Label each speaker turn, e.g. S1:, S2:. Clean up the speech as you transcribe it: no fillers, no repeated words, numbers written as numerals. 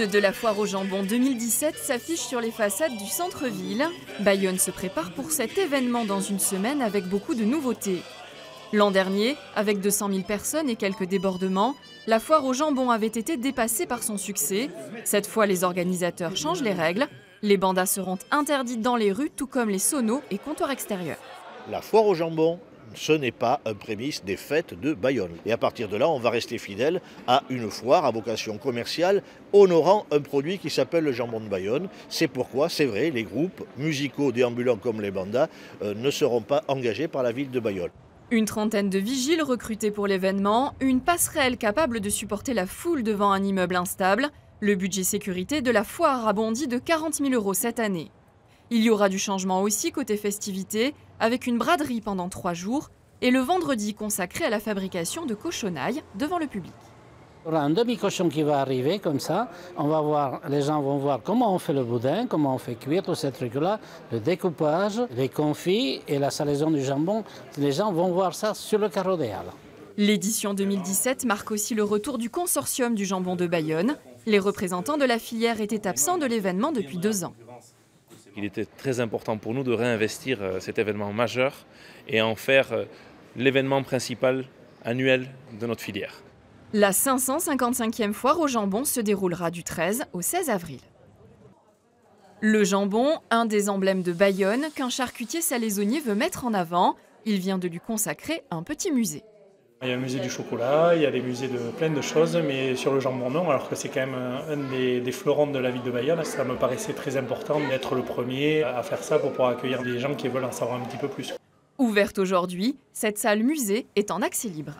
S1: Une de la foire au jambon 2017 s'affiche sur les façades du centre-ville. Bayonne se prépare pour cet événement dans une semaine avec beaucoup de nouveautés. L'an dernier, avec 200 000 personnes et quelques débordements, la foire au jambon avait été dépassée par son succès. Cette fois, les organisateurs changent les règles. Les bandas seront interdites dans les rues, tout comme les sonos et comptoirs extérieurs.
S2: La foire au jambon, ce n'est pas un prémisse des fêtes de Bayonne. Et à partir de là, on va rester fidèle à une foire à vocation commerciale, honorant un produit qui s'appelle le jambon de Bayonne. C'est pourquoi, c'est vrai, les groupes musicaux déambulants comme les bandas ne seront pas engagés par la ville de Bayonne.
S1: Une trentaine de vigiles recrutés pour l'événement, une passerelle capable de supporter la foule devant un immeuble instable. Le budget sécurité de la foire a bondi de 40 000 € cette année. Il y aura du changement aussi côté festivités, avec une braderie pendant 3 jours et le vendredi consacré à la fabrication de cochonailles devant le public.
S3: Il y aura un demi-cochon qui va arriver comme ça. Les gens vont voir comment on fait le boudin, comment on fait cuire tous ces trucs-là, le découpage, les confits et la salaison du jambon. Les gens vont voir ça sur le carreau des Halles.
S1: L'édition 2017 marque aussi le retour du consortium du jambon de Bayonne. Les représentants de la filière étaient absents de l'événement depuis 2 ans.
S4: Il était très important pour nous de réinvestir cet événement majeur et en faire l'événement principal annuel de notre filière.
S1: La 555e foire au jambon se déroulera du 13 au 16 avril. Le jambon, un des emblèmes de Bayonne qu'un charcutier salaisonnier veut mettre en avant. Il vient de lui consacrer un petit musée.
S5: Il y a un musée du chocolat, il y a des musées de plein de choses, mais sur le jambon non, alors que c'est quand même un des fleurons de la ville de Bayonne. Ça me paraissait très important d'être le premier à faire ça pour pouvoir accueillir des gens qui veulent en savoir un petit peu plus.
S1: Ouverte aujourd'hui, cette salle musée est en accès libre.